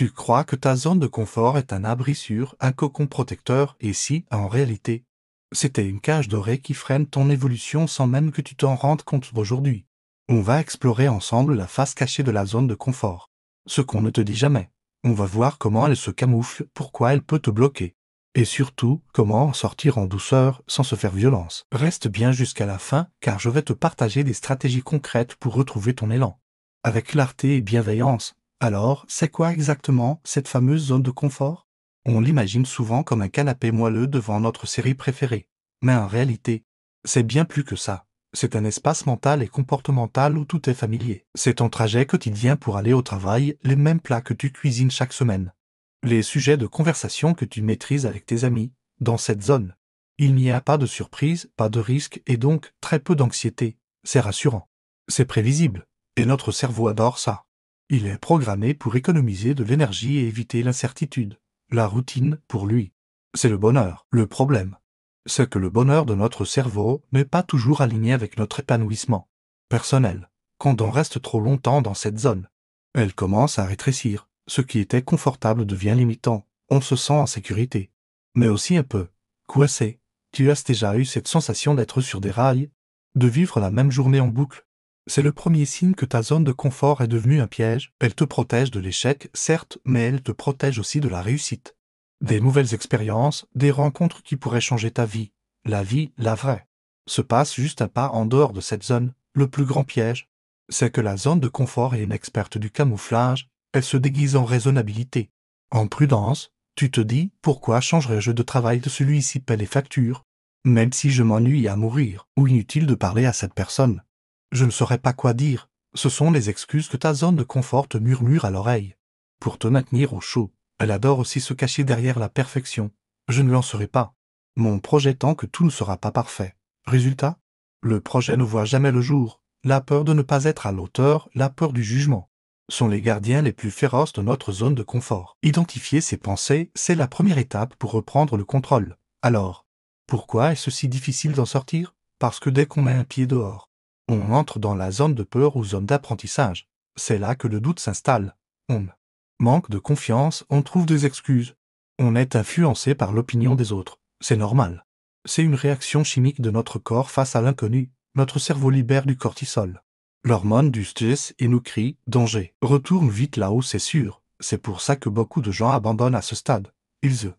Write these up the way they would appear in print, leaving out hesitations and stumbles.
Tu crois que ta zone de confort est un abri sûr, un cocon protecteur, et si, en réalité, c'était une cage dorée qui freine ton évolution sans même que tu t'en rendes compte aujourd'hui. On va explorer ensemble la face cachée de la zone de confort. Ce qu'on ne te dit jamais. On va voir comment elle se camoufle, pourquoi elle peut te bloquer. Et surtout, comment en sortir en douceur sans se faire violence. Reste bien jusqu'à la fin, car je vais te partager des stratégies concrètes pour retrouver ton élan. Avec clarté et bienveillance. Alors, c'est quoi exactement cette fameuse zone de confort? On l'imagine souvent comme un canapé moelleux devant notre série préférée. Mais en réalité, c'est bien plus que ça. C'est un espace mental et comportemental où tout est familier. C'est ton trajet quotidien pour aller au travail, les mêmes plats que tu cuisines chaque semaine. Les sujets de conversation que tu maîtrises avec tes amis, dans cette zone. Il n'y a pas de surprise, pas de risque et donc très peu d'anxiété. C'est rassurant. C'est prévisible. Et notre cerveau adore ça. Il est programmé pour économiser de l'énergie et éviter l'incertitude. La routine, pour lui, c'est le bonheur. Le problème, c'est que le bonheur de notre cerveau n'est pas toujours aligné avec notre épanouissement personnel. Quand on reste trop longtemps dans cette zone, elle commence à rétrécir. Ce qui était confortable devient limitant. On se sent en sécurité. Mais aussi un peu coincé. Tu as déjà eu cette sensation d'être sur des rails, de vivre la même journée en boucle. C'est le premier signe que ta zone de confort est devenue un piège. Elle te protège de l'échec, certes, mais elle te protège aussi de la réussite. Des nouvelles expériences, des rencontres qui pourraient changer ta vie. La vie, la vraie, se passe juste un pas en dehors de cette zone. Le plus grand piège, c'est que la zone de confort est une experte du camouflage. Elle se déguise en raisonnabilité. En prudence, tu te dis, pourquoi changerais-je de travail de celui-ci paie les factures? Même si je m'ennuie à mourir, ou inutile de parler à cette personne. Je ne saurais pas quoi dire. Ce sont les excuses que ta zone de confort te murmure à l'oreille. Pour te maintenir au chaud, elle adore aussi se cacher derrière la perfection. Je ne l'en serai pas. Mon projet tant que tout ne sera pas parfait. Résultat? Le projet ne voit jamais le jour. La peur de ne pas être à l'auteur, la peur du jugement, sont les gardiens les plus féroces de notre zone de confort. Identifier ses pensées, c'est la première étape pour reprendre le contrôle. Alors, pourquoi est-ce si difficile d'en sortir? Parce que dès qu'on met un pied dehors, on entre dans la zone de peur ou zone d'apprentissage. C'est là que le doute s'installe. On manque de confiance, on trouve des excuses. On est influencé par l'opinion des autres. C'est normal. C'est une réaction chimique de notre corps face à l'inconnu. Notre cerveau libère du cortisol, l'hormone du stress, et nous crie « danger ». Retourne vite là-haut, c'est sûr. C'est pour ça que beaucoup de gens abandonnent à ce stade. Ils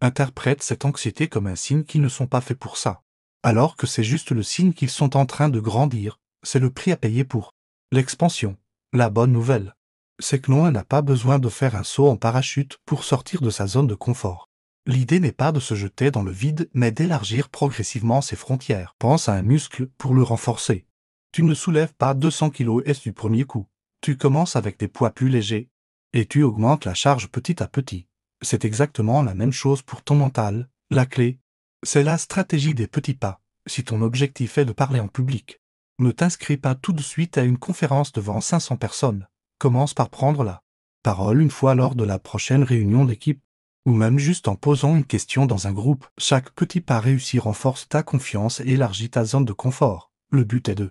interprètent cette anxiété comme un signe qu'ils ne sont pas faits pour ça. Alors que c'est juste le signe qu'ils sont en train de grandir. C'est le prix à payer pour l'expansion. La bonne nouvelle, c'est que l'on n'a pas besoin de faire un saut en parachute pour sortir de sa zone de confort. L'idée n'est pas de se jeter dans le vide, mais d'élargir progressivement ses frontières. Pense à un muscle pour le renforcer. Tu ne soulèves pas 200 kg du premier coup. Tu commences avec des poids plus légers, et tu augmentes la charge petit à petit. C'est exactement la même chose pour ton mental. La clé, c'est la stratégie des petits pas. Si ton objectif est de parler en public, ne t'inscris pas tout de suite à une conférence devant 500 personnes. Commence par prendre la parole une fois lors de la prochaine réunion d'équipe, ou même juste en posant une question dans un groupe. Chaque petit pas réussi renforce ta confiance et élargit ta zone de confort. Le but est de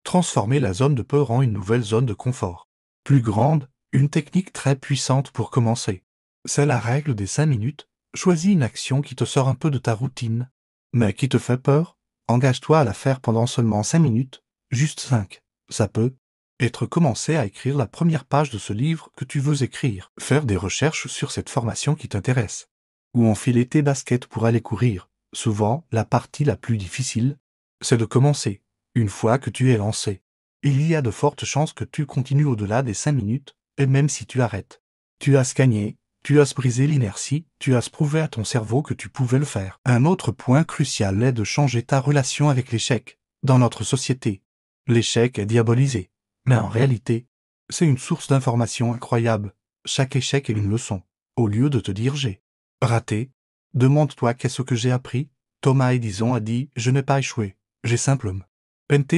transformer la zone de peur en une nouvelle zone de confort. Plus grande, une technique très puissante pour commencer. C'est la règle des 5 minutes. Choisis une action qui te sort un peu de ta routine, mais qui te fait peur. Engage-toi à la faire pendant seulement 5 minutes, juste 5. Ça peut être commencer à écrire la première page de ce livre que tu veux écrire, faire des recherches sur cette formation qui t'intéresse, ou enfiler tes baskets pour aller courir. Souvent, la partie la plus difficile, c'est de commencer. Une fois que tu es lancé, il y a de fortes chances que tu continues au-delà des 5 minutes, et même si tu arrêtes, tu as gagné, tu as brisé l'inertie, tu as prouvé à ton cerveau que tu pouvais le faire. Un autre point crucial est de changer ta relation avec l'échec. Dans notre société, l'échec est diabolisé. Mais en réalité, c'est une source d'information incroyable. Chaque échec est une leçon. Au lieu de te dire « j'ai raté », demande-toi qu'est-ce que j'ai appris. Thomas Edison a dit « je n'ai pas échoué, j'ai simplement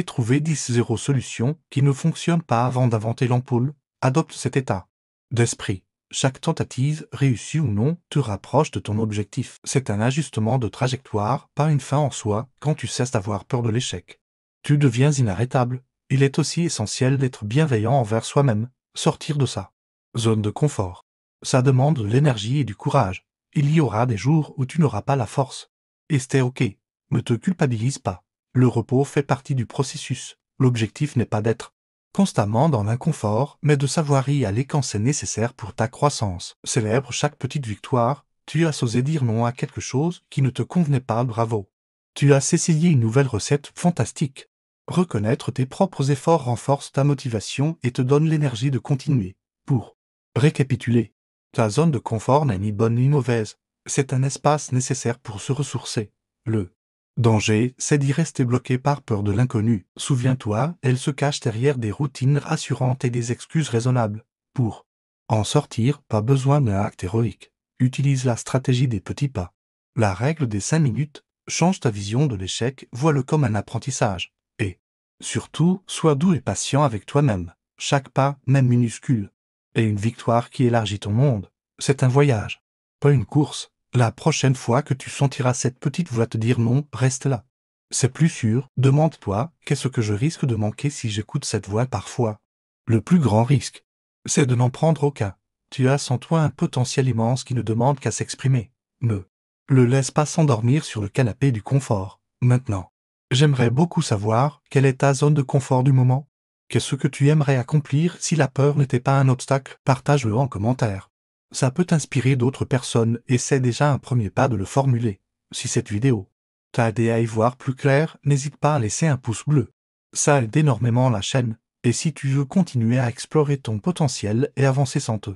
trouvé 10 solutions qui ne fonctionnent pas avant d'inventer l'ampoule ». Adopte cet état d'esprit. Chaque tentative, réussie ou non, te rapproche de ton objectif. C'est un ajustement de trajectoire, pas une fin en soi. Quand tu cesses d'avoir peur de l'échec, tu deviens inarrêtable. Il est aussi essentiel d'être bienveillant envers soi-même, sortir de sa zone de confort. Ça demande de l'énergie et du courage. Il y aura des jours où tu n'auras pas la force. Et c'est ok. Ne te culpabilise pas. Le repos fait partie du processus. L'objectif n'est pas d'être constamment dans l'inconfort, mais de savoir y aller quand c'est nécessaire pour ta croissance. Célèbre chaque petite victoire. Tu as osé dire non à quelque chose qui ne te convenait pas, bravo. Tu as essayé une nouvelle recette fantastique. Reconnaître tes propres efforts renforce ta motivation et te donne l'énergie de continuer. Pour récapituler, ta zone de confort n'est ni bonne ni mauvaise. C'est un espace nécessaire pour se ressourcer. Le danger, c'est d'y rester bloqué par peur de l'inconnu. Souviens-toi, elle se cache derrière des routines rassurantes et des excuses raisonnables. Pour en sortir, pas besoin d'un acte héroïque. Utilise la stratégie des petits pas. La règle des 5 minutes, change ta vision de l'échec, vois-le comme un apprentissage. Et surtout, sois doux et patient avec toi-même. Chaque pas, même minuscule, est une victoire qui élargit ton monde. C'est un voyage, pas une course. La prochaine fois que tu sentiras cette petite voix te dire non, reste là. C'est plus sûr, demande-toi, qu'est-ce que je risque de manquer si j'écoute cette voix parfois? Le plus grand risque, c'est de n'en prendre aucun. Tu as en toi un potentiel immense qui ne demande qu'à s'exprimer. Ne le laisse pas s'endormir sur le canapé du confort. Maintenant, j'aimerais beaucoup savoir quelle est ta zone de confort du moment. Qu'est-ce que tu aimerais accomplir si la peur n'était pas un obstacle? Partage-le en commentaire. Ça peut inspirer d'autres personnes et c'est déjà un premier pas de le formuler. Si cette vidéo t'a aidé à y voir plus clair, n'hésite pas à laisser un pouce bleu. Ça aide énormément la chaîne. Et si tu veux continuer à explorer ton potentiel et avancer sans te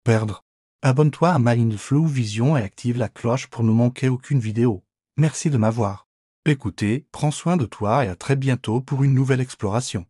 perdre, abonne-toi à Mindflow Vision et active la cloche pour ne manquer aucune vidéo. Merci de m'avoir écouté, prends soin de toi et à très bientôt pour une nouvelle exploration.